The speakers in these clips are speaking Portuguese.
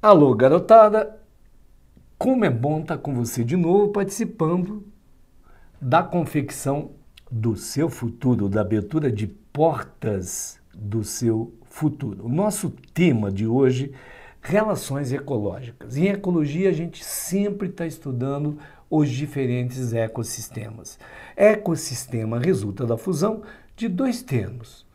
Alô, garotada! Como é bom estar com você de novo participando da confecção do seu futuro, da abertura de portas do seu futuro. O nosso tema de hoje, relações ecológicas. Em ecologia, a gente sempre está estudando os diferentes ecossistemas. Ecossistema resulta da fusão de dois termos: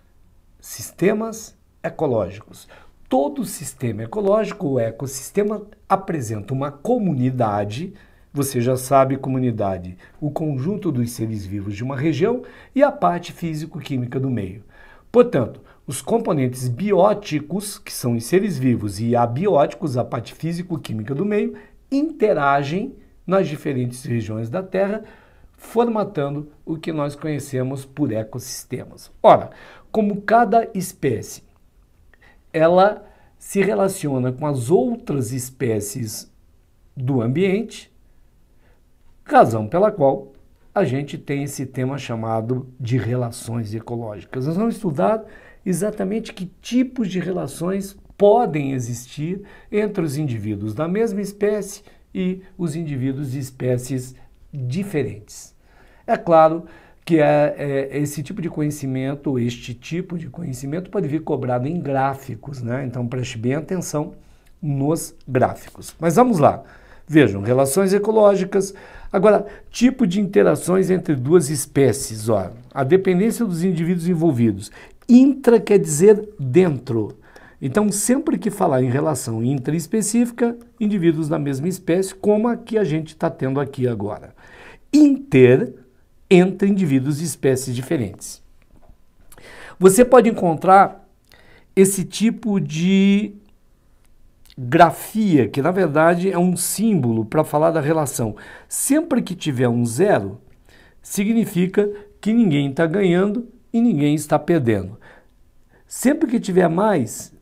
sistemas ecológicos. Todo sistema ecológico ou ecossistema apresenta uma comunidade, você já sabe, comunidade, o conjunto dos seres vivos de uma região e a parte físico-química do meio. Portanto, os componentes bióticos, que são os seres vivos, e abióticos, a parte físico-química do meio, interagem nas diferentes regiões da Terra, formatando o que nós conhecemos por ecossistemas. Ora, como cada espécie ela se relaciona com as outras espécies do ambiente, razão pela qual a gente tem esse tema chamado de relações ecológicas. Nós vamos estudar exatamente que tipos de relações podem existir entre os indivíduos da mesma espécie e os indivíduos de espécies diferentes. É claro que esse tipo de conhecimento, este tipo de conhecimento pode vir cobrado em gráficos, né? Então preste bem atenção nos gráficos. Mas vamos lá. Vejam, relações ecológicas. Agora, tipo de interações entre duas espécies. Ó, a dependência dos indivíduos envolvidos. Intra quer dizer dentro. Então, sempre que falar em relação intraespecífica, indivíduos da mesma espécie, como a que a gente está tendo aqui agora. Inter, entre indivíduos de espécies diferentes. Você pode encontrar esse tipo de grafia, que na verdade é um símbolo para falar da relação. Sempre que tiver um zero, significa que ninguém está ganhando e ninguém está perdendo. Sempre que tiver mais,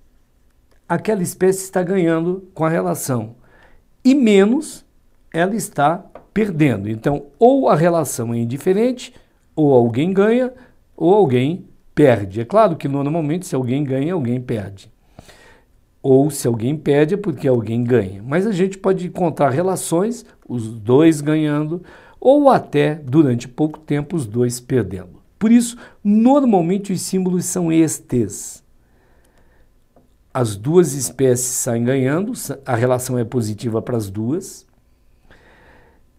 aquela espécie está ganhando com a relação. E menos, ela está perdendo. Então, ou a relação é indiferente, ou alguém ganha, ou alguém perde. É claro que normalmente se alguém ganha, alguém perde. Ou se alguém perde é porque alguém ganha. Mas a gente pode encontrar relações, os dois ganhando, ou até, durante pouco tempo, os dois perdendo. Por isso, normalmente os símbolos são estes. As duas espécies saem ganhando, a relação é positiva para as duas.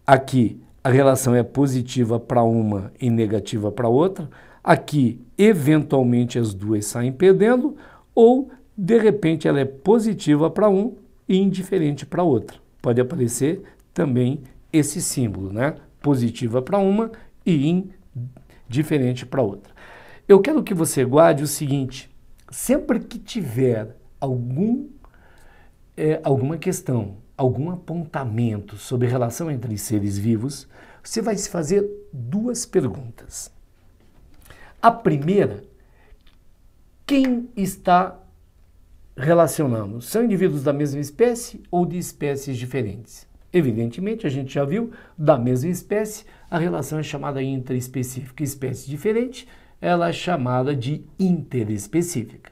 Aqui, a relação é positiva para uma e negativa para outra. Aqui, eventualmente, as duas saem perdendo, ou, de repente, ela é positiva para um e indiferente para outra. Pode aparecer também esse símbolo, né? Positiva para uma e indiferente para outra. Eu quero que você guarde o seguinte: sempre que tiver alguma questão, algum apontamento sobre relação entre seres vivos, você vai se fazer duas perguntas. A primeira, quem está relacionando? São indivíduos da mesma espécie ou de espécies diferentes? Evidentemente, a gente já viu, da mesma espécie, a relação é chamada intraespecífica. Espécie diferente, ela é chamada de interespecífica.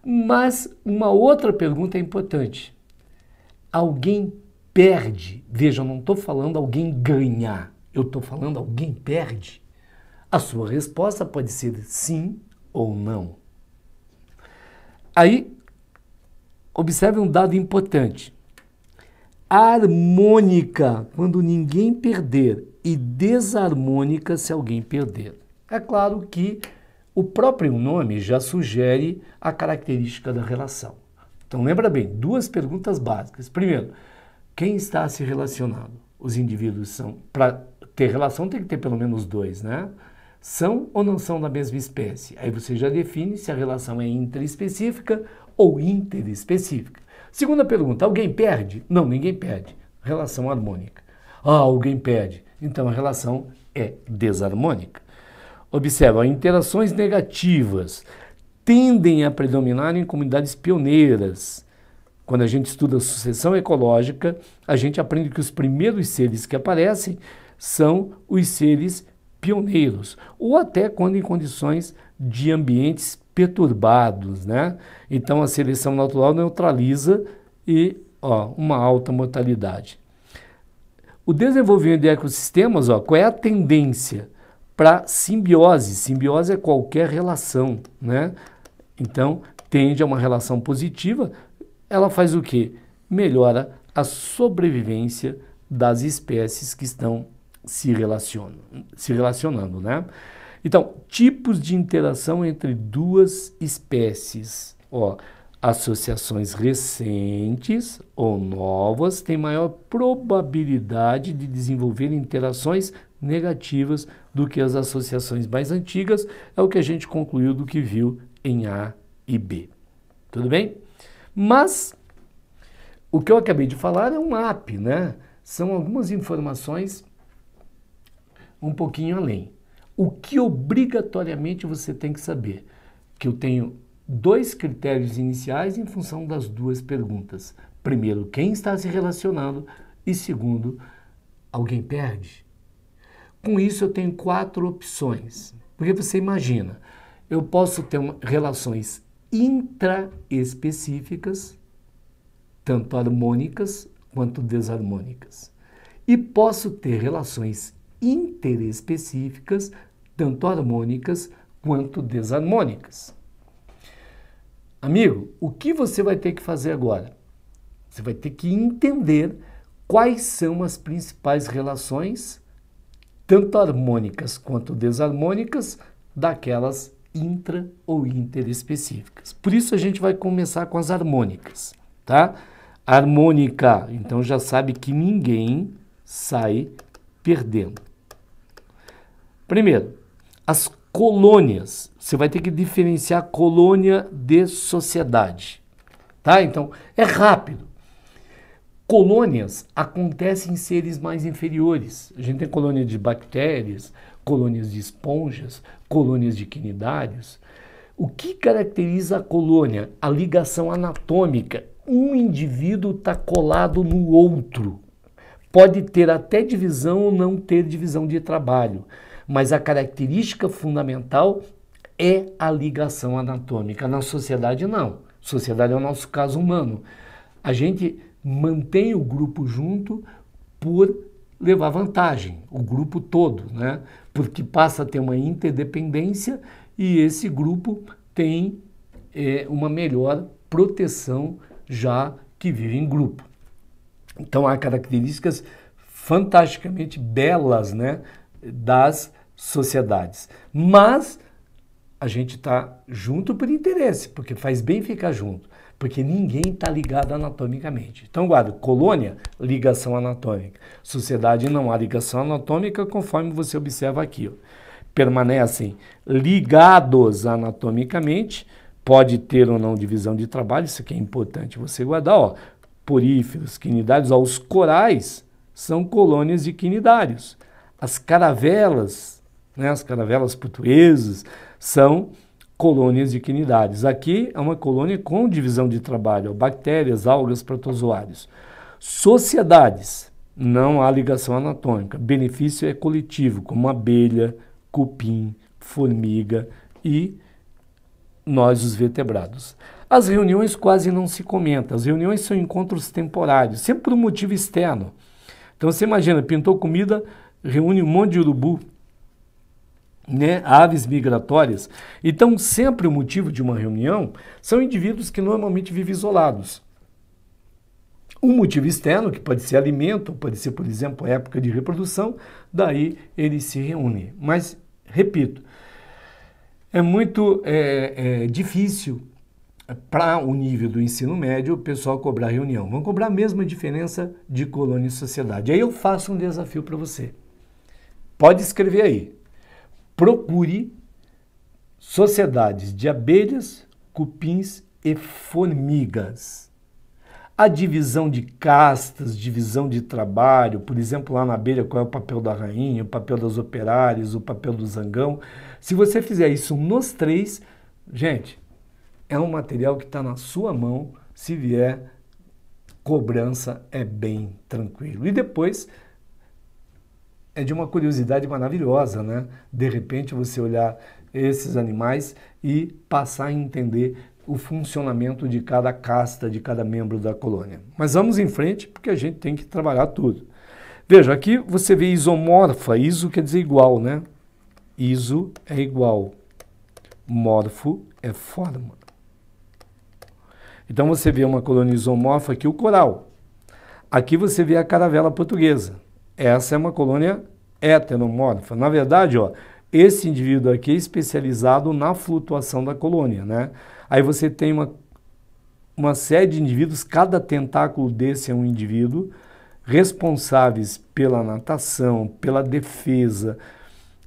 Mas uma outra pergunta é importante. Alguém perde? Veja, eu não estou falando alguém ganhar, eu estou falando alguém perde? A sua resposta pode ser sim ou não. Aí, observe um dado importante. Harmônica, quando ninguém perder, e desarmônica, se alguém perder. É claro que o próprio nome já sugere a característica da relação. Então, lembra bem, duas perguntas básicas. Primeiro, quem está se relacionando? Os indivíduos são... Para ter relação tem que ter pelo menos dois, né? São ou não são da mesma espécie? Aí você já define se a relação é intraespecífica ou interespecífica. Segunda pergunta, alguém perde? Não, ninguém perde. Relação harmônica. Ah, alguém perde. Então, a relação é desarmônica. Observa, interações negativas tendem a predominar em comunidades pioneiras. Quando a gente estuda sucessão ecológica, a gente aprende que os primeiros seres que aparecem são os seres pioneiros, ou até quando em condições de ambientes perturbados, né? Então a seleção natural neutraliza e ó, uma alta mortalidade. O desenvolvimento de ecossistemas, ó, qual é a tendência para simbiose? Simbiose é qualquer relação, né? Então, tende a uma relação positiva. Ela faz o quê? Melhora a sobrevivência das espécies que estão se relacionando, né? Então, tipos de interação entre duas espécies. Ó, associações recentes ou novas têm maior probabilidade de desenvolver interações negativas do que as associações mais antigas. É o que a gente concluiu do que viu em A e B. Tudo bem? Mas o que eu acabei de falar é um map, né? São algumas informações um pouquinho além. O que obrigatoriamente você tem que saber? Que eu tenho 2 critérios iniciais em função das 2 perguntas. Primeiro, quem está se relacionando e segundo, alguém perde? Com isso eu tenho 4 opções. Porque você imagina, eu posso ter relações intraespecíficas, tanto harmônicas quanto desarmônicas. E posso ter relações interespecíficas, tanto harmônicas quanto desarmônicas. Amigo, o que você vai ter que fazer agora? Você vai ter que entender quais são as principais relações, tanto harmônicas quanto desarmônicas, daquelas intra ou interespecíficas. Por isso a gente vai começar com as harmônicas, tá? Harmônica, então já sabe que ninguém sai perdendo. Primeiro, as colônias. Você vai ter que diferenciar colônia de sociedade, tá? Então, é rápido. Colônias acontecem em seres mais inferiores. A gente tem colônia de bactérias, colônias de esponjas, colônias de quinidários. O que caracteriza a colônia? A ligação anatômica. Um indivíduo está colado no outro. Pode ter até divisão ou não ter divisão de trabalho, mas a característica fundamental é a ligação anatômica. Na sociedade, não. Sociedade é o nosso caso humano. A gente mantém o grupo junto por levar vantagem, o grupo todo, né? Porque passa a ter uma interdependência e esse grupo tem uma melhor proteção já que vive em grupo. Então há características fantasticamente belas, né, das sociedades. Mas a gente está junto por interesse, porque faz bem ficar junto, porque ninguém está ligado anatomicamente. Então guarda, colônia, ligação anatômica. Sociedade não há ligação anatômica, conforme você observa aqui. Ó. Permanecem ligados anatomicamente, pode ter ou não divisão de trabalho, isso aqui é importante você guardar, ó. Poríferos, quinidários, ó, os corais são colônias de quinidários. As caravelas, né, as caravelas portuguesas, são colônias de quinidários. Aqui é uma colônia com divisão de trabalho, ó, bactérias, algas, protozoários. Sociedades, não há ligação anatômica. Benefício é coletivo, como abelha, cupim, formiga e nós, os vertebrados. As reuniões quase não se comentam. As reuniões são encontros temporários, sempre por um motivo externo. Então você imagina, pintou comida, reúne um monte de urubu, né, aves migratórias. Então sempre o motivo de uma reunião são indivíduos que normalmente vivem isolados. Um motivo externo, que pode ser alimento, pode ser, por exemplo, época de reprodução, daí eles se reúnem. Mas, repito, é muito difícil para o nível do ensino médio o pessoal cobrar reunião. Vão cobrar a mesma diferença de colônia e sociedade. Aí eu faço um desafio para você. Pode escrever aí. Procure sociedades de abelhas, cupins e formigas. A divisão de castas, divisão de trabalho, por exemplo, lá na abelha, qual é o papel da rainha, o papel das operárias, o papel do zangão. Se você fizer isso nos 3, gente, é um material que está na sua mão. Se vier cobrança, é bem tranquilo. E depois, é de uma curiosidade maravilhosa, né? De repente, você olhar esses animais e passar a entender o funcionamento de cada casta, de cada membro da colônia. Mas vamos em frente, porque a gente tem que trabalhar tudo. Veja, aqui você vê isomorfa, iso quer dizer igual, né? Iso é igual, morfo é forma. Então você vê uma colônia isomorfa aqui, o coral. Aqui você vê a caravela portuguesa. Essa é uma colônia heteromorfa. Na verdade, ó, esse indivíduo aqui é especializado na flutuação da colônia, né? Aí você tem uma série de indivíduos, cada tentáculo desse é um indivíduo, responsáveis pela natação, pela defesa,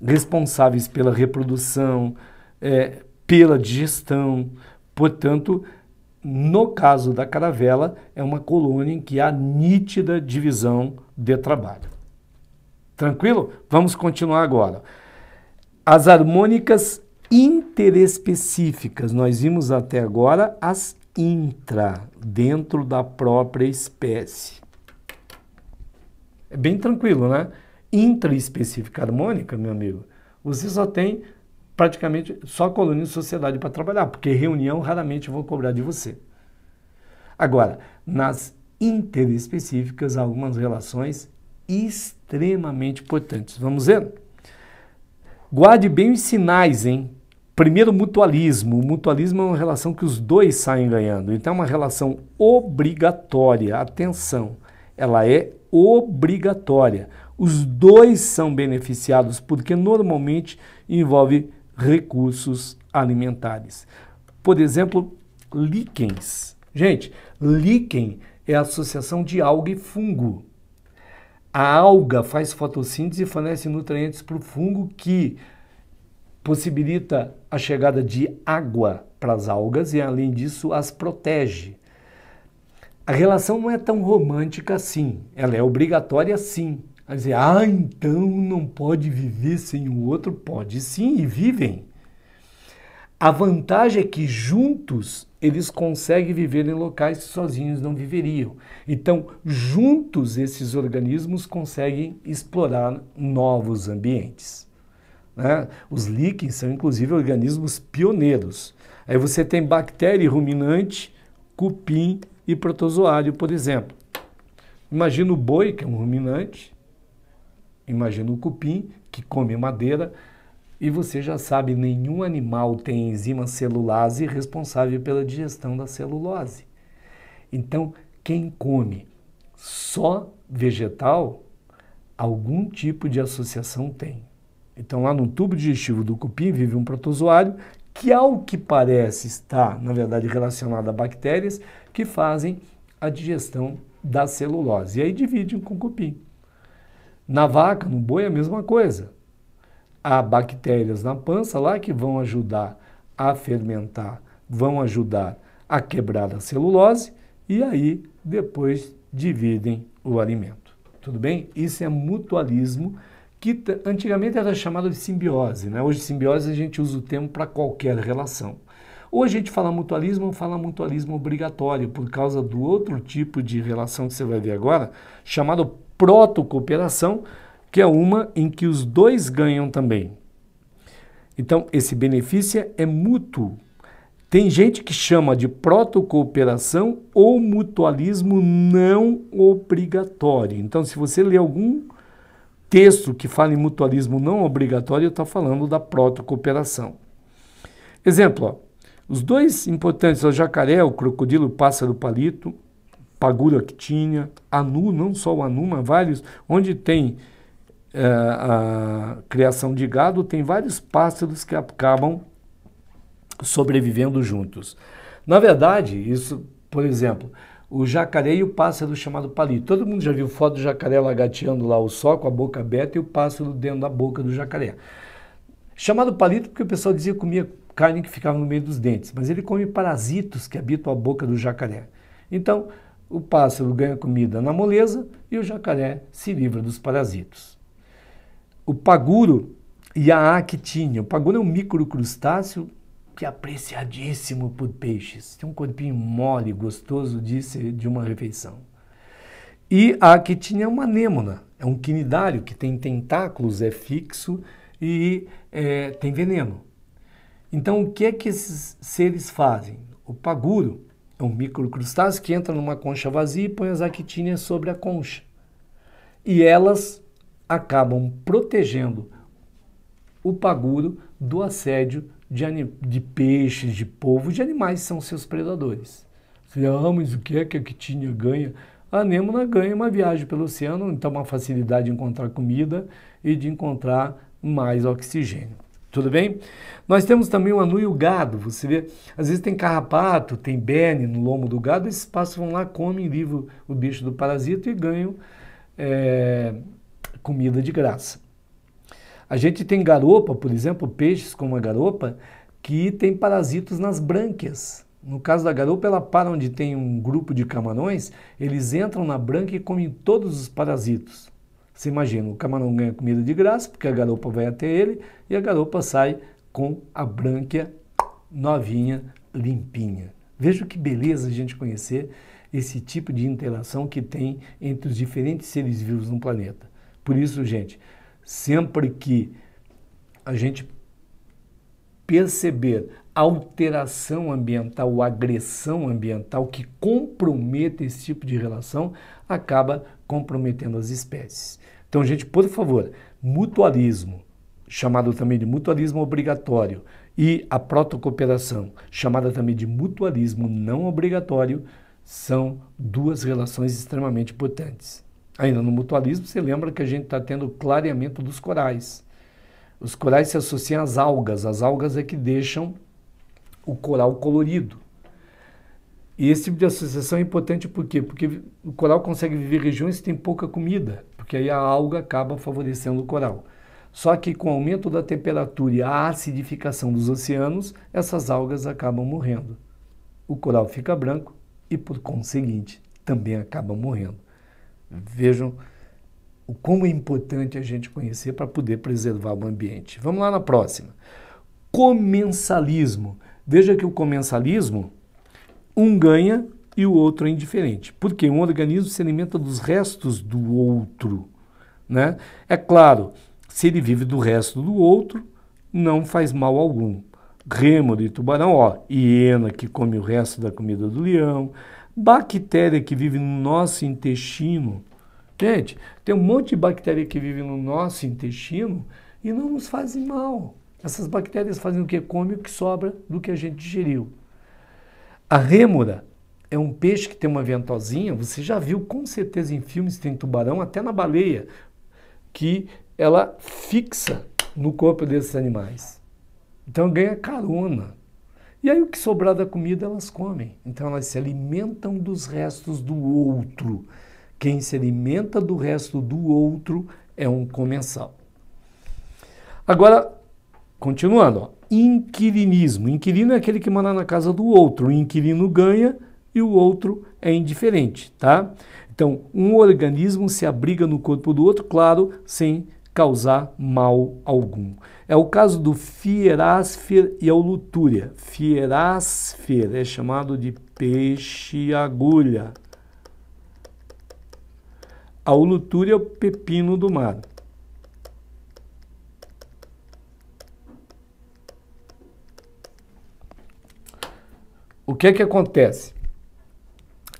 responsáveis pela reprodução, pela digestão. Portanto, no caso da caravela, é uma colônia em que há nítida divisão de trabalho. Tranquilo? Vamos continuar agora. As harmônicas interespecíficas, nós vimos até agora as intra, dentro da própria espécie. É bem tranquilo, né? Intraespecífica harmônica, meu amigo, você só tem praticamente só colônia e sociedade para trabalhar, porque reunião raramente vão cobrar de você. Agora, nas interespecíficas, há algumas relações extremamente importantes. Vamos ver? Guarde bem os sinais, hein? Primeiro, mutualismo. O mutualismo é uma relação que os dois saem ganhando. Então, é uma relação obrigatória. Atenção, ela é obrigatória. Os dois são beneficiados, porque normalmente envolve recursos alimentares. Por exemplo, líquens. Gente, líquen é a associação de alga e fungo. A alga faz fotossíntese e fornece nutrientes para o fungo, que possibilita a chegada de água para as algas e, além disso, as protege. A relação não é tão romântica assim. Ela é obrigatória, sim. A dizer, então não pode viver sem o outro? Pode sim, e vivem. A vantagem é que juntos eles conseguem viver em locais que sozinhos não viveriam. Então, juntos esses organismos conseguem explorar novos ambientes, né? Os líquens são inclusive organismos pioneiros. Aí você tem bactéria ruminante, cupim e protozoário, por exemplo. Imagina o boi, que é um ruminante, imagina o cupim, que come madeira, e você já sabe, nenhum animal tem enzima celulase responsável pela digestão da celulose. Então, quem come só vegetal, algum tipo de associação tem. Então, lá no tubo digestivo do cupim vive um protozoário que, ao que parece, está, na verdade, relacionado a bactérias que fazem a digestão da celulose. E aí dividem com o cupim. Na vaca, no boi, é a mesma coisa. Há bactérias na pança lá que vão ajudar a fermentar, vão ajudar a quebrar a celulose e aí depois dividem o alimento. Tudo bem? Isso é mutualismo, que antigamente era chamado de simbiose, né? Hoje simbiose a gente usa o termo para qualquer relação. Hoje a gente fala mutualismo obrigatório por causa do outro tipo de relação que você vai ver agora, chamado protocooperação, que é uma em que os dois ganham também. Então, esse benefício é mútuo. Tem gente que chama de protocooperação ou mutualismo não obrigatório. Então, se você ler algum texto que fala em mutualismo não obrigatório, está falando da protocooperação. Exemplo, ó, os dois importantes, o jacaré, o crocodilo, o pássaro palito, paguro actínia, anu, não só o anu, mas vários, onde tem a criação de gado, tem vários pássaros que acabam sobrevivendo juntos. Na verdade, isso, por exemplo, o jacaré e o pássaro chamado palito. Todo mundo já viu foto do jacaré lagarteando lá o sol com a boca aberta e o pássaro dentro da boca do jacaré. Chamado palito porque o pessoal dizia que comia carne que ficava no meio dos dentes, mas ele come parasitos que habitam a boca do jacaré. Então, o pássaro ganha comida na moleza e o jacaré se livra dos parasitos. O paguro e a actínia. O paguro é um microcrustáceo que é apreciadíssimo por peixes. Tem um corpinho mole, gostoso de uma refeição. E a actínia é uma anêmona, é um quinidário que tem tentáculos, é fixo e tem veneno. Então, o que é que esses seres fazem? O paguro é um microcrustáceo que entra numa concha vazia e põe as actínias sobre a concha. E elas acabam protegendo o paguro do assédio de peixes, de polvo, de animais que são seus predadores. Você mas o que é que a actínia ganha? A anêmona ganha uma viagem pelo oceano, então uma facilidade de encontrar comida e de encontrar mais oxigênio. Tudo bem? Nós temos também o anu e o gado. Você vê, às vezes tem carrapato, tem berne no lombo do gado, esses pássaros vão lá, comem, livram o bicho do parasito e ganham comida de graça. A gente tem garopa, por exemplo, peixes como a garopa, que tem parasitos nas brânquias. No caso da garopa, ela para onde tem um grupo de camarões, eles entram na brânquia e comem todos os parasitos. Você imagina, o camarão ganha comida de graça, porque a garopa vai até ele, e a garopa sai com a brânquia novinha, limpinha. Veja que beleza a gente conhecer esse tipo de interação que tem entre os diferentes seres vivos no planeta. Por isso, gente, sempre que a gente perceber alteração ambiental ou agressão ambiental que comprometa esse tipo de relação, acaba comprometendo as espécies. Então, gente, por favor, mutualismo, chamado também de mutualismo obrigatório, e a protocooperação, chamada também de mutualismo não obrigatório, são duas relações extremamente importantes. Ainda no mutualismo, você lembra que a gente está tendo o clareamento dos corais. Os corais se associam às algas é que deixam o coral colorido. E esse tipo de associação é importante por quê? Porque o coral consegue viver em regiões que tem pouca comida, porque aí a alga acaba favorecendo o coral. Só que com o aumento da temperatura e a acidificação dos oceanos, essas algas acabam morrendo. O coral fica branco e, por conseguinte, também acaba morrendo. Vejam o como é importante a gente conhecer para poder preservar o ambiente. Vamos lá na próxima. Comensalismo. Veja que o comensalismo, um ganha e o outro é indiferente. Porque um organismo se alimenta dos restos do outro, né? É claro, se ele vive do resto do outro, não faz mal algum. Rêmora e tubarão, ó, hiena que come o resto da comida do leão, bactéria que vive no nosso intestino. Gente, tem um monte de bactéria que vive no nosso intestino e não nos fazem mal. Essas bactérias fazem o que? Come o que sobra do que a gente digeriu. A rêmora é um peixe que tem uma ventosinha, você já viu com certeza em filmes, tem tubarão, até na baleia, que ela fixa no corpo desses animais. Então ganha carona. E aí o que sobrar da comida elas comem. Então elas se alimentam dos restos do outro. Quem se alimenta do resto do outro é um comensal. Agora, continuando, ó, inquilinismo. Inquilino é aquele que mora na casa do outro. O inquilino ganha e o outro é indiferente, tá? Então, um organismo se abriga no corpo do outro, claro, sem causar mal algum. É o caso do Fierasfer e a Ulutúria. Fierasfer é chamado de peixe-agulha. A Ulutúria é o pepino do mar. O que é que acontece?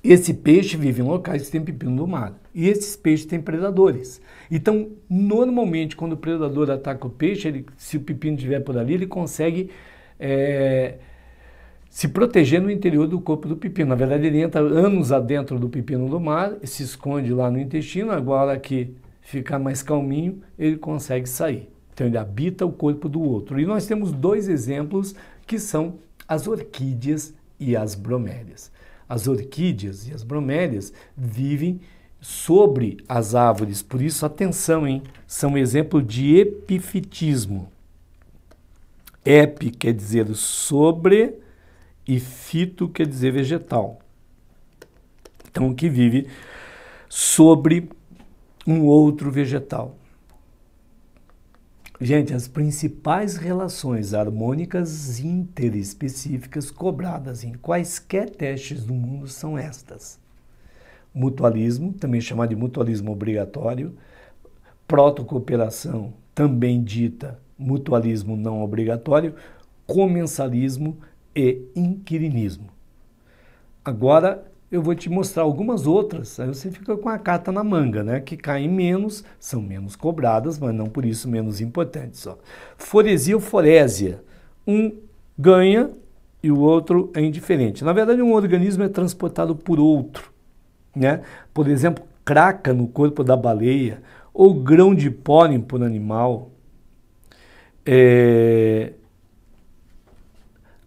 Esse peixe vive em locais que tem pepino do mar. E esses peixes têm predadores. Então, normalmente, quando o predador ataca o peixe, se o pepino estiver por ali, ele consegue se proteger no interior do corpo do pepino. Na verdade, ele entra anos adentro do pepino do mar, se esconde lá no intestino, agora que ficar mais calminho, ele consegue sair. Então, ele habita o corpo do outro. E nós temos dois exemplos que são as orquídeas e as bromélias. As orquídeas e as bromélias vivem sobre as árvores, por isso, atenção, hein? São exemplo de epifitismo. Epi quer dizer sobre e fito quer dizer vegetal. Então, que vive sobre um outro vegetal. Gente, as principais relações harmônicas interespecíficas cobradas em quaisquer testes do mundo são estas. Mutualismo, também chamado de mutualismo obrigatório, protocooperação, também dita mutualismo não obrigatório, comensalismo e inquilinismo. Agora eu vou te mostrar algumas outras, aí você fica com a carta na manga, né? Que caem menos, são menos cobradas, mas não por isso menos importantes. Ó. Foresia ou forésia. Um ganha e o outro é indiferente. Na verdade, um organismo é transportado por outro, né? Por exemplo, craca no corpo da baleia ou grão de pólen por animal.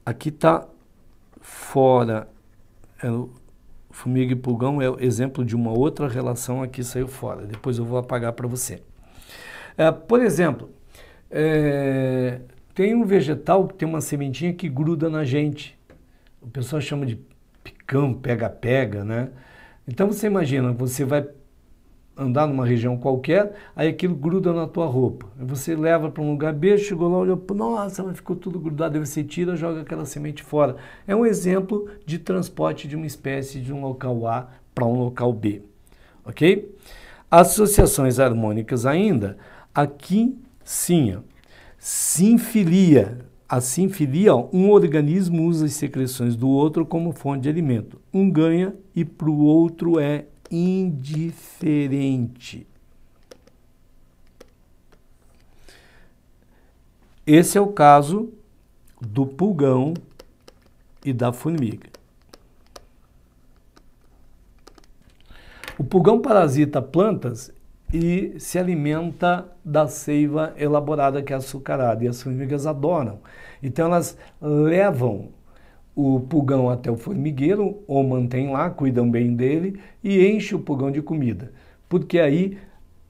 Aqui está fora. Formiga e pulgão é o exemplo de uma outra relação, aqui saiu fora. Depois eu vou apagar para você. Por exemplo, tem um vegetal que tem uma sementinha que gruda na gente. O pessoal chama de picão, pega-pega, né? Então você imagina, você vai andar numa região qualquer, aí aquilo gruda na tua roupa. Você leva para um lugar B, chegou lá, olhou, nossa, mas ficou tudo grudado, aí você tira, joga aquela semente fora. É um exemplo de transporte de uma espécie de um local A para um local B, ok? Associações harmônicas ainda, aqui sim, ó, sinfilia. A sinfilia, ó, um organismo usa as secreções do outro como fonte de alimento. Um ganha e para o outro é indiferente. Esse é o caso do pulgão e da formiga. O pulgão parasita plantas e se alimenta da seiva elaborada que é açucarada, e as formigas adoram. Então elas levam o pulgão até o formigueiro, ou mantém lá, cuidam bem dele, e enche o pulgão de comida. Porque aí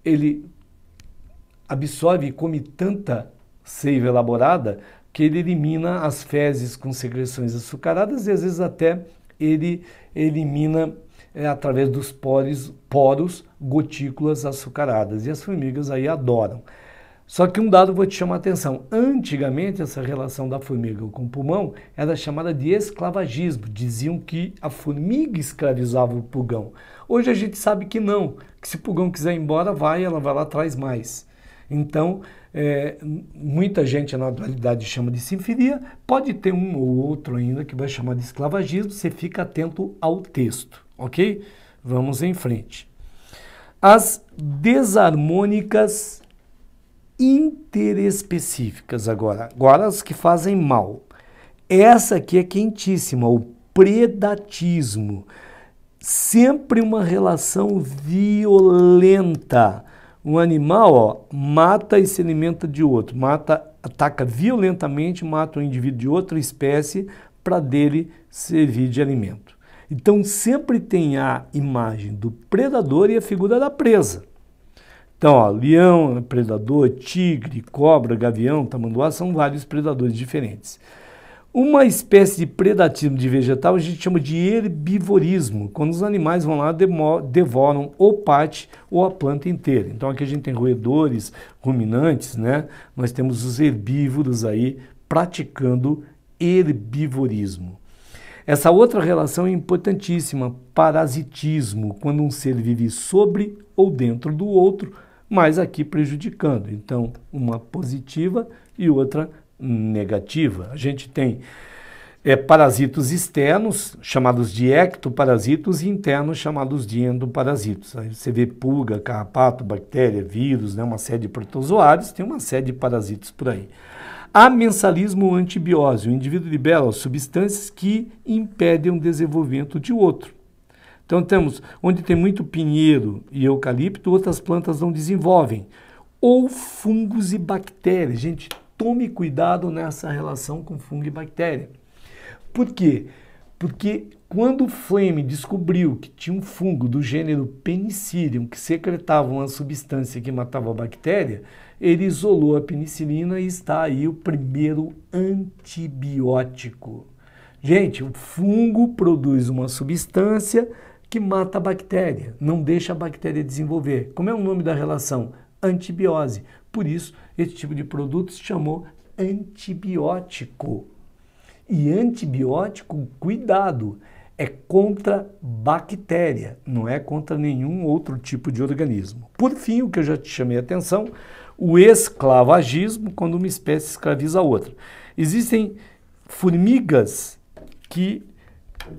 ele absorve e come tanta seiva elaborada que ele elimina as fezes com secreções açucaradas e às vezes até ele elimina através dos poros gotículas açucaradas. E as formigas aí adoram. Só que um dado vou te chamar a atenção. Antigamente, essa relação da formiga com o pulmão era chamada de esclavagismo. Diziam que a formiga escravizava o pulgão. Hoje a gente sabe que não, que se o pulgão quiser ir embora, ela vai lá atrás mais. Então, muita gente na atualidade chama de sinfilia, pode ter um ou outro ainda que vai chamar de esclavagismo, você fica atento ao texto, ok? Vamos em frente. As desarmônicas interespecíficas agora as que fazem mal. Essa aqui é quentíssima, o predatismo. Sempre uma relação violenta. Um animal, ó, mata e se alimenta de outro, ataca violentamente, mata um indivíduo de outra espécie para dele servir de alimento. Então sempre tem a imagem do predador e a figura da presa. Então, ó, leão, predador, tigre, cobra, gavião, tamanduá são vários predadores diferentes. Uma espécie de predatismo de vegetal a gente chama de herbivorismo, quando os animais vão lá devoram ou parte ou a planta inteira. Então aqui a gente tem roedores, ruminantes, né? Nós temos os herbívoros aí praticando herbivorismo. Essa outra relação é importantíssima, parasitismo, quando um ser vive sobre ou dentro do outro, mas aqui prejudicando. Então, uma positiva e outra negativa. A gente tem parasitos externos, chamados de ectoparasitos, e internos, chamados de endoparasitos. Aí você vê pulga, carrapato, bactéria, vírus, né, uma série de protozoários, tem uma série de parasitos por aí. Amensalismo ou antibiose. O indivíduo libera substâncias que impedem o desenvolvimento de outro. Então temos, onde tem muito pinheiro e eucalipto, outras plantas não desenvolvem. Ou fungos e bactérias. Gente, tome cuidado nessa relação com fungo e bactéria. Por quê? Porque quando o Fleming descobriu que tinha um fungo do gênero Penicillium que secretava uma substância que matava a bactéria, ele isolou a penicilina e está aí o primeiro antibiótico. Gente, o fungo produz uma substância que mata a bactéria, não deixa a bactéria desenvolver. Como é o nome da relação? Antibiose. Por isso, esse tipo de produto se chamou antibiótico. E antibiótico, cuidado, é contra bactéria, não é contra nenhum outro tipo de organismo. Por fim, o que eu já te chamei a atenção, o esclavagismo, quando uma espécie escraviza a outra. Existem formigas que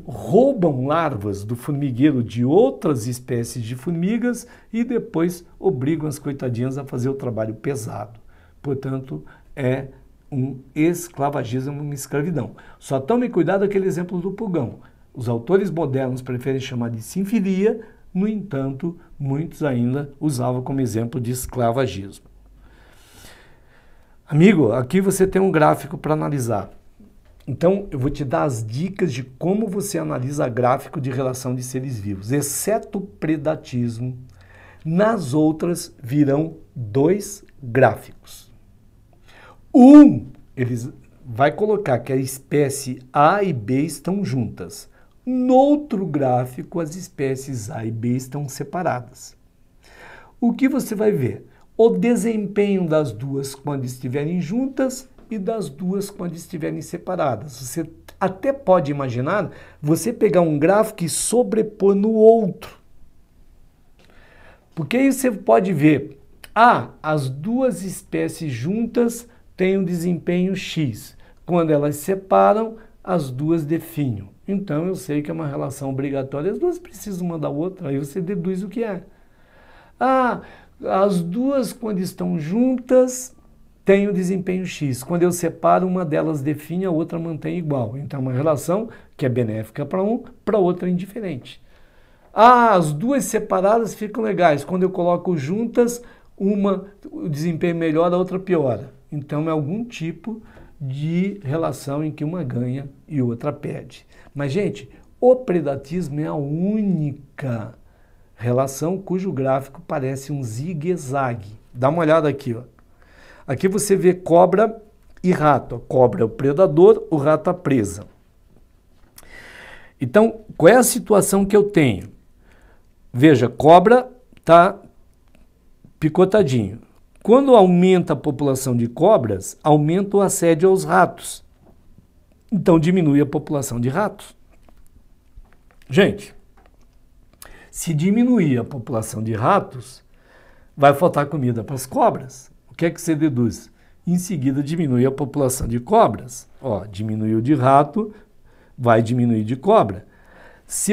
roubam larvas do formigueiro de outras espécies de formigas e depois obrigam as coitadinhas a fazer o trabalho pesado. Portanto, é um esclavagismo, uma escravidão. Só tome cuidado aquele exemplo do pulgão. Os autores modernos preferem chamar de sinfilia, no entanto, muitos ainda usavam como exemplo de esclavagismo. Amigo, aqui você tem um gráfico para analisar. Então, eu vou te dar as dicas de como você analisa gráfico de relação de seres vivos. Exceto o predatismo, nas outras virão dois gráficos. Eles vai colocar que a espécie A e B estão juntas. No outro gráfico, as espécies A e B estão separadas. O que você vai ver? O desempenho das duas quando estiverem juntas e das duas quando estiverem separadas. Você até pode imaginar você pegar um gráfico e sobrepor no outro. Porque aí você pode ver, as duas espécies juntas têm um desempenho X. Quando elas separam, as duas definham. Então eu sei que é uma relação obrigatória, as duas precisam uma da outra, aí você deduz o que é. As duas quando estão juntas têm o desempenho X. Quando eu separo, uma delas define, a outra mantém igual. Então é uma relação que é benéfica para um, para outra é indiferente. As duas separadas ficam legais. Quando eu coloco juntas, uma o desempenho melhora, a outra piora. Então é algum tipo de relação em que uma ganha e outra perde. Mas, gente, o predatismo é a única relação cujo gráfico parece um zigue-zague. Dá uma olhada aqui, ó. Aqui você vê cobra e rato. A cobra é o predador, o rato a presa. Então, qual é a situação que eu tenho? Veja, cobra está picotadinho. Quando aumenta a população de cobras, aumenta o assédio aos ratos. Então, diminui a população de ratos. Gente, se diminuir a população de ratos, vai faltar comida para as cobras. O que é que você deduz? Em seguida, diminui a população de cobras. Diminuiu de rato, vai diminuir de cobra.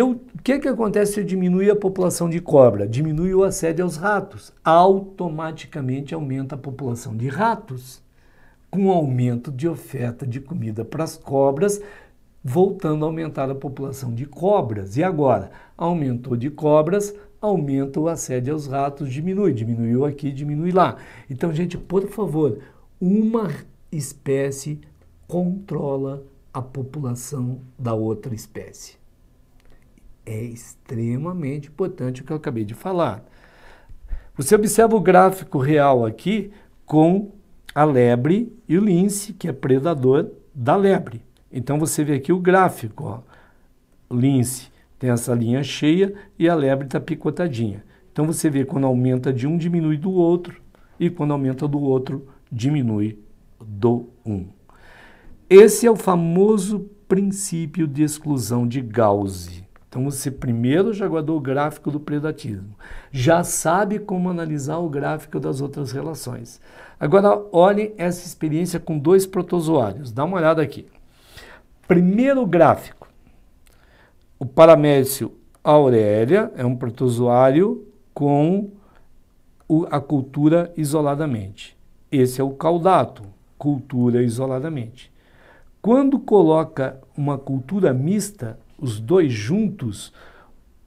O que acontece se eu diminuir a população de cobra? Diminui o assédio aos ratos. Automaticamente aumenta a população de ratos, com aumento de oferta de comida para as cobras, voltando a aumentar a população de cobras. E agora? Aumentou de cobras, aumenta o assédio aos ratos, diminuiu aqui, diminui lá. Então, gente, por favor, uma espécie controla a população da outra espécie. É extremamente importante o que eu acabei de falar. Você observa o gráfico real aqui com a lebre e o lince, que é predador da lebre. Então você vê aqui o gráfico, o lince tem essa linha cheia e a lebre está picotadinha. Então você vê quando aumenta de um, diminui do outro, e quando aumenta do outro, diminui do um. Esse é o famoso princípio de exclusão de Gauss. Então você primeiro já guardou o gráfico do predatismo, já sabe como analisar o gráfico das outras relações. Agora olhem essa experiência com dois protozoários, dá uma olhada aqui. Primeiro gráfico, o Paramécio aurelia é um protozoário com a cultura isoladamente. Esse é o caudato, cultura isoladamente. Quando coloca uma cultura mista, os dois juntos,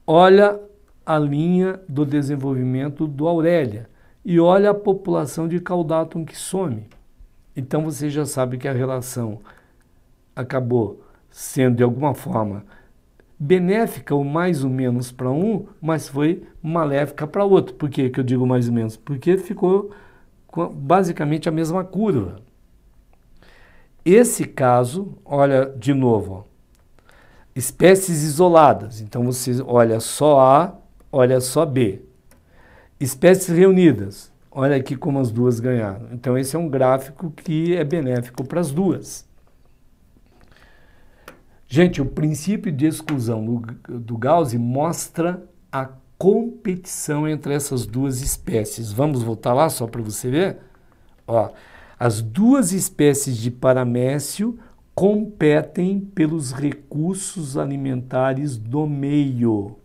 olha a linha do desenvolvimento do aurélia e olha a população de caudatum que some. Então você já sabe que a relação acabou sendo de alguma forma benéfica ou mais ou menos para um, mas foi maléfica para outro. Por que eu digo mais ou menos? Porque ficou basicamente a mesma curva. Esse caso, olha de novo, espécies isoladas. Então você olha só A, olha só B. Espécies reunidas. Olha aqui como as duas ganharam. Então esse é um gráfico que é benéfico para as duas. Gente, o princípio de exclusão do Gauss mostra a competição entre essas duas espécies. Vamos voltar lá só para você ver? As duas espécies de Paramécio competem pelos recursos alimentares do meio.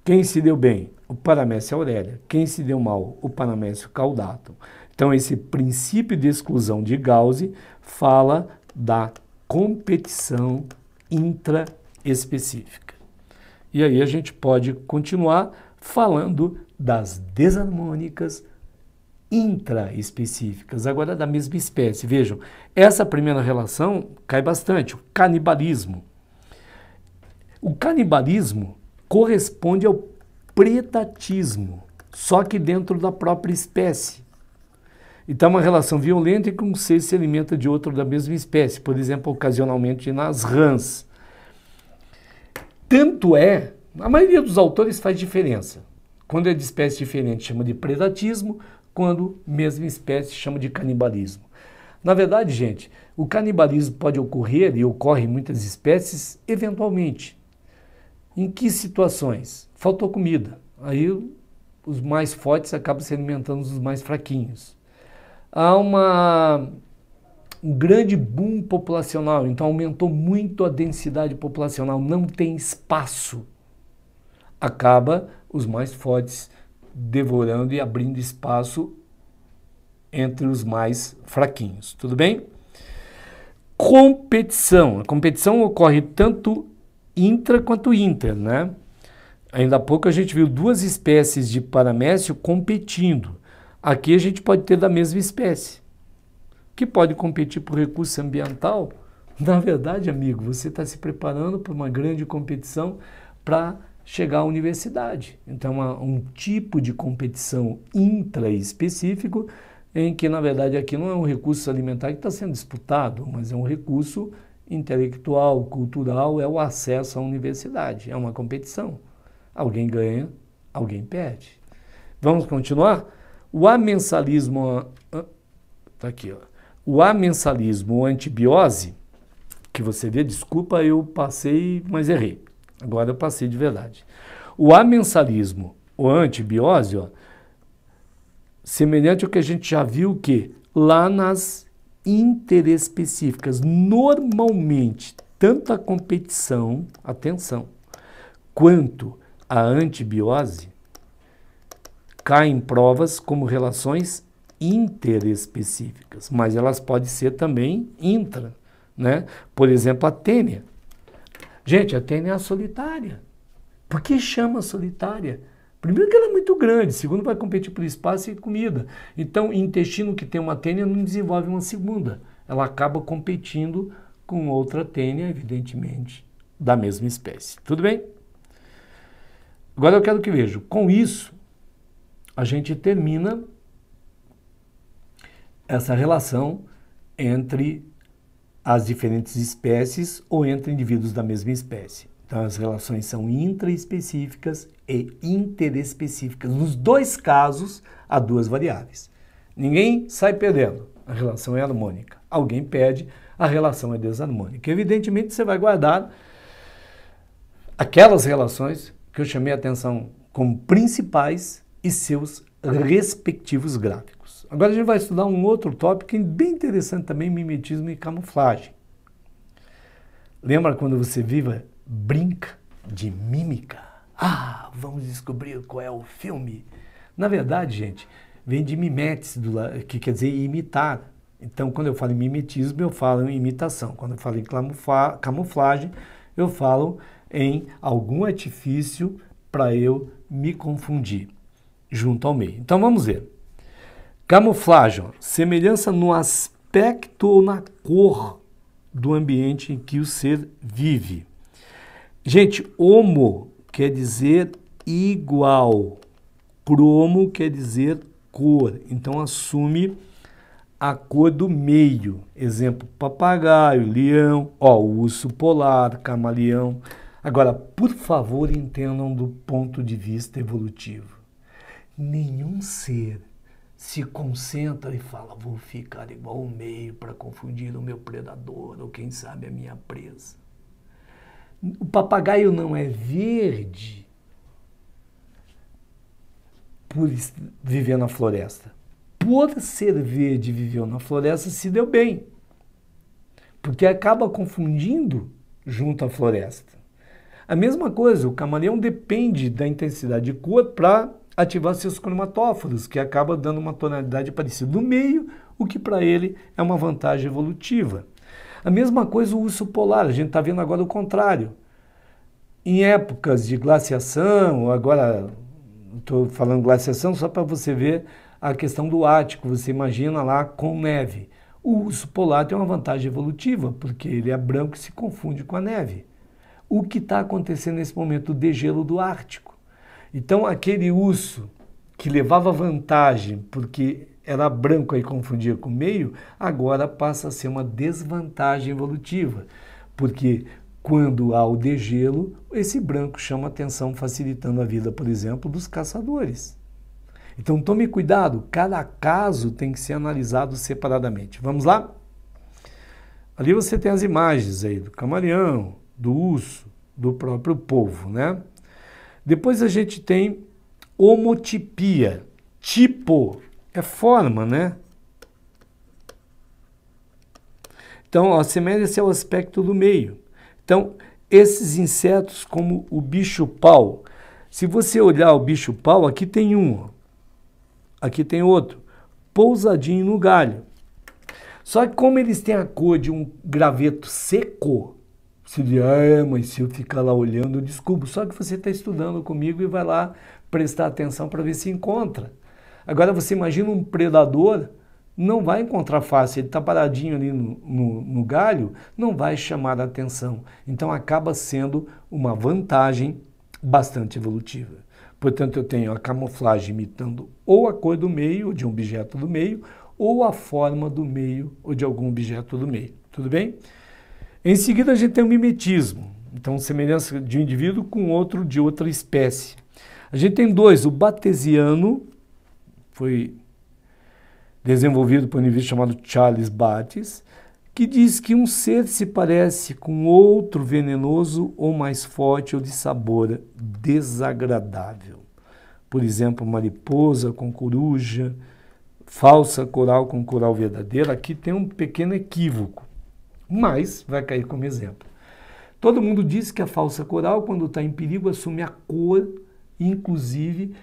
Quem se deu bem? O Paramécio aurélia. Quem se deu mal? O Paramécio caudatum. Então, esse princípio de exclusão de Gauss fala da competição intraespecífica. E aí a gente pode continuar falando das desarmônicas intraespecíficas, agora da mesma espécie. Vejam, essa primeira relação cai bastante, o canibalismo. O canibalismo corresponde ao predatismo, só que dentro da própria espécie. Então, uma relação violenta em que um ser se alimenta de outro da mesma espécie, por exemplo, ocasionalmente nas rãs. Tanto é, a maioria dos autores faz diferença. Quando é de espécie diferente, chama de predatismo, quando mesma espécie, chama de canibalismo. Na verdade, gente, o canibalismo pode ocorrer, e ocorre em muitas espécies, eventualmente. Em que situações? Faltou comida. Aí os mais fortes acabam se alimentando dos mais fraquinhos. Há um grande boom populacional, então aumentou muito a densidade populacional, não tem espaço. Acaba os mais fortes devorando e abrindo espaço entre os mais fraquinhos, tudo bem? Competição. A competição ocorre tanto intra quanto inter, né? Ainda há pouco a gente viu duas espécies de paramécio competindo. Aqui a gente pode ter da mesma espécie, que pode competir por recurso ambiental. Na verdade, amigo, você está se preparando para uma grande competição para chegar à universidade. Então, um tipo de competição intraespecífico em que, na verdade, aqui não é um recurso alimentar que está sendo disputado, mas é um recurso intelectual, cultural, é o acesso à universidade, é uma competição. Alguém ganha, alguém perde. Vamos continuar? O amensalismo, tá aqui, ó. O amensalismo ou antibiose, que você vê, desculpa, eu passei, mas errei. Agora eu passei de verdade. O amensalismo ou antibiose, ó, semelhante ao que a gente já viu que lá nas interespecíficas, normalmente, tanto a competição, atenção, quanto a antibiose, caem em provas como relações interespecíficas, mas elas podem ser também intra, né? Por exemplo, a tênia. Gente, a tênia é a solitária. Por que chama solitária? Primeiro que ela é muito grande, segundo vai competir por espaço e comida. Então, intestino que tem uma tênia não desenvolve uma segunda. Ela acaba competindo com outra tênia, evidentemente, da mesma espécie. Tudo bem? Agora eu quero que vejam. Com isso, a gente termina essa relação entre as diferentes espécies ou entre indivíduos da mesma espécie. Então, as relações são intraespecíficas e interespecíficas. Nos dois casos, há duas variáveis. Ninguém sai perdendo, a relação é harmônica. Alguém perde, a relação é desarmônica. Evidentemente, você vai guardar aquelas relações que eu chamei a atenção como principais e seus respectivos gráficos. Agora a gente vai estudar um outro tópico bem interessante também, mimetismo e camuflagem. Lembra quando você brinca de mímica? Ah, vamos descobrir qual é o filme. Na verdade, gente, vem de mimetes, que quer dizer imitar. Então, quando eu falo em mimetismo, eu falo em imitação. Quando eu falo em camuflagem, eu falo em algum artifício para eu me confundir junto ao meio. Então, vamos ver. Camuflagem, semelhança no aspecto ou na cor do ambiente em que o ser vive. Gente, homo quer dizer igual, cromo quer dizer cor, então assume a cor do meio. Exemplo, papagaio, leão, ó, urso polar, camaleão. Agora, por favor, entendam do ponto de vista evolutivo. Nenhum ser se concentra e fala, vou ficar igual ao meio para confundir o meu predador ou quem sabe a minha presa. O papagaio não é verde por viver na floresta. por ser verde e viveu na floresta, se deu bem. Porque acaba confundindo junto à floresta. A mesma coisa, o camaleão depende da intensidade de cor para ativar seus cromatóforos, que acaba dando uma tonalidade parecida no meio, o que para ele é uma vantagem evolutiva. A mesma coisa o urso polar, a gente está vendo agora o contrário. Em épocas de glaciação, agora estou falando glaciação só para você ver a questão do Ártico, você imagina lá com neve. O urso polar tem uma vantagem evolutiva, porque ele é branco e se confunde com a neve. O que está acontecendo nesse momento? O degelo do Ártico. Então, aquele urso que levava vantagem porque era branco e confundia com o meio, agora passa a ser uma desvantagem evolutiva, porque quando há o degelo, esse branco chama atenção, facilitando a vida, por exemplo, dos caçadores. Então tome cuidado, cada caso tem que ser analisado separadamente. Vamos lá? Ali você tem as imagens aí do camaleão, do urso, do próprio polvo, né? Depois a gente tem homotipia. Tipo é forma, né? Então, assemelha-se ao aspecto do meio. Então, esses insetos como o bicho-pau, se você olhar o bicho-pau, aqui tem um, aqui tem outro, pousadinho no galho. Só que como eles têm a cor de um graveto seco, você diz, mas se eu ficar lá olhando, eu descubro. Só que você está estudando comigo e vai lá prestar atenção para ver se encontra. Agora você imagina um predador, não vai encontrar fácil, ele está paradinho ali no galho, não vai chamar a atenção. Então acaba sendo uma vantagem bastante evolutiva. Portanto, eu tenho a camuflagem imitando ou a cor do meio, ou de um objeto do meio, ou a forma do meio, ou de algum objeto do meio. Tudo bem? Em seguida, a gente tem o mimetismo. Então, semelhança de um indivíduo com outro de outra espécie. A gente tem dois, o batesiano, foi desenvolvido por um indivíduo chamado Charles Bates, que diz que um ser se parece com outro venenoso ou mais forte ou de sabor desagradável. Por exemplo, mariposa com coruja, falsa coral com coral verdadeira. Aqui tem um pequeno equívoco, mas vai cair como exemplo. Todo mundo diz que a falsa coral, quando está em perigo, assume a cor, inclusive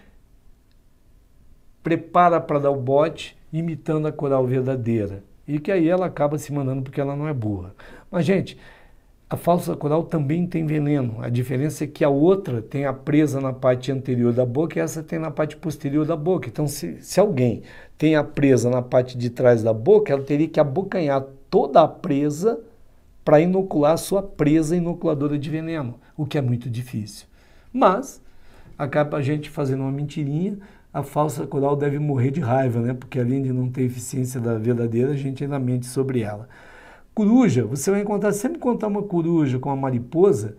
prepara para dar o bote, imitando a coral verdadeira. E que aí ela acaba se mandando porque ela não é burra. Mas, gente, a falsa coral também tem veneno. A diferença é que a outra tem a presa na parte anterior da boca e essa tem na parte posterior da boca. Então, se alguém tem a presa na parte de trás da boca, ela teria que abocanhar toda a presa para inocular a sua presa inoculadora de veneno, o que é muito difícil. Mas, acaba a gente fazendo uma mentirinha. A falsa coral deve morrer de raiva, né? Porque além de não ter eficiência da verdadeira, a gente ainda mente sobre ela. Coruja, você vai encontrar, sempre contar uma coruja com uma mariposa,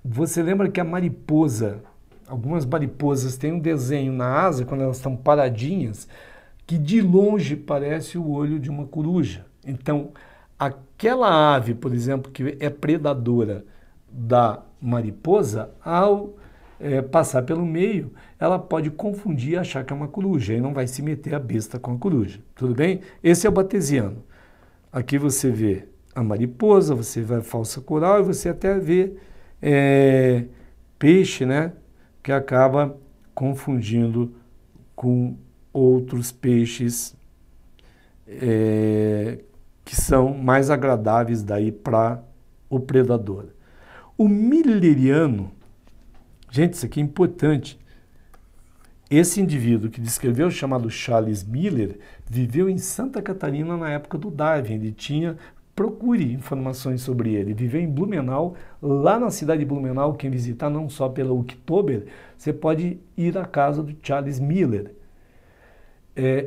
você lembra que a mariposa, algumas mariposas têm um desenho na asa, quando elas estão paradinhas, que de longe parece o olho de uma coruja. Então, aquela ave, por exemplo, que é predadora da mariposa, ao passar pelo meio, ela pode confundir e achar que é uma coruja, e não vai se meter a besta com a coruja. Tudo bem? Esse é o batesiano. Aqui você vê a mariposa, você vê a falsa coral e você até vê peixe, né? Que acaba confundindo com outros peixes que são mais agradáveis daí para o predador. O milleriano, gente, isso aqui é importante. Esse indivíduo que descreveu, chamado Charles Miller, viveu em Santa Catarina na época do Darwin. Ele procure informações sobre ele. Viveu em Blumenau, lá na cidade de Blumenau. Quem visitar, não só pela Oktober, você pode ir à casa do Charles Miller.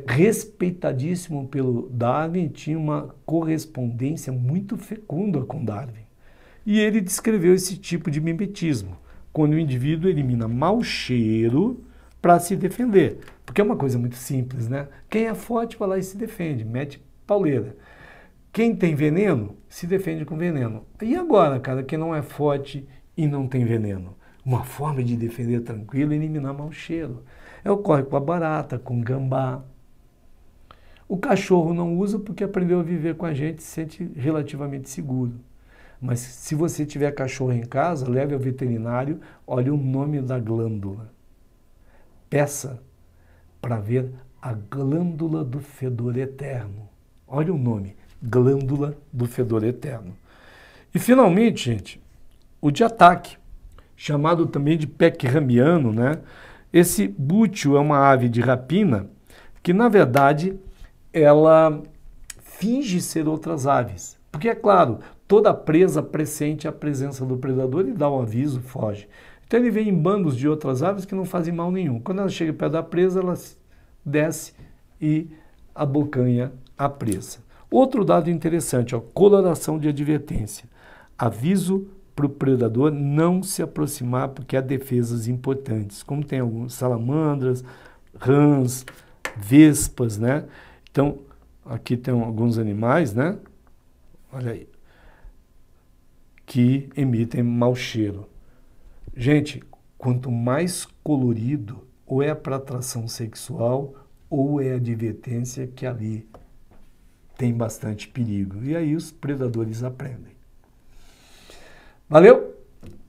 Respeitadíssimo pelo Darwin, tinha uma correspondência muito fecunda com Darwin. E ele descreveu esse tipo de mimetismo, quando o indivíduo elimina mau cheiro para se defender. Porque é uma coisa muito simples, né? Quem é forte vai lá e se defende, mete pauleira. Quem tem veneno, se defende com veneno. E agora, cara, quem não é forte e não tem veneno? Uma forma de defender tranquilo é eliminar mau cheiro. Ocorre com a barata, com o gambá. O cachorro não usa porque aprendeu a viver com a gente, se sente relativamente seguro. Mas se você tiver cachorro em casa, leve ao veterinário, olhe o nome da glândula. Peça para ver a glândula do fedor eterno. Olha o nome, glândula do fedor eterno. E finalmente, gente, o de ataque, chamado também de peckramiano, né? Esse bútil é uma ave de rapina que, na verdade, ela finge ser outras aves. Porque, é claro, toda presa pressente a presença do predador e dá um aviso, foge. Então ele vem em bandos de outras aves que não fazem mal nenhum. Quando ela chega perto da presa, ela desce e abocanha a presa. Outro dado interessante, ó, coloração de advertência. Aviso para o predador não se aproximar porque há defesas importantes, como tem algumas salamandras, rãs, vespas, né? Então, aqui tem alguns animais, né? Olha aí, que emitem mau cheiro. Gente, quanto mais colorido, ou é para atração sexual, ou é advertência que ali tem bastante perigo. E aí os predadores aprendem. Valeu?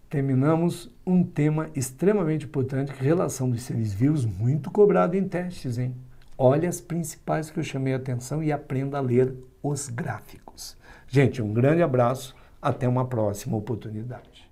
Terminamos um tema extremamente importante, que é a relação dos seres vivos, muito cobrado em testes, hein? Olha as principais que eu chamei a atenção e aprenda a ler os gráficos. Gente, um grande abraço, até uma próxima oportunidade.